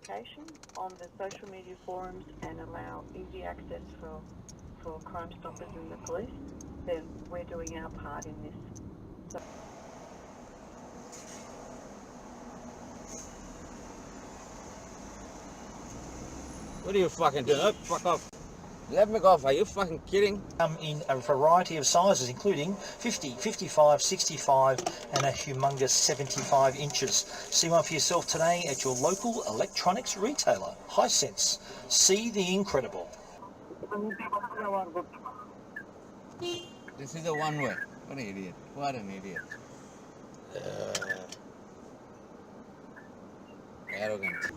notification on the social media forums and allow easy access for Crime Stoppers and the police, then we're doing our part in this. So What are you fucking doing? Oh, fuck off. Let me go off. Are you fucking kidding? Come in a variety of sizes, including 50, 55, 65 and a humongous 75 inches. See one for yourself today at your local electronics retailer, Hisense. See the incredible. This is a one way. What an idiot. What an idiot. Arrogant.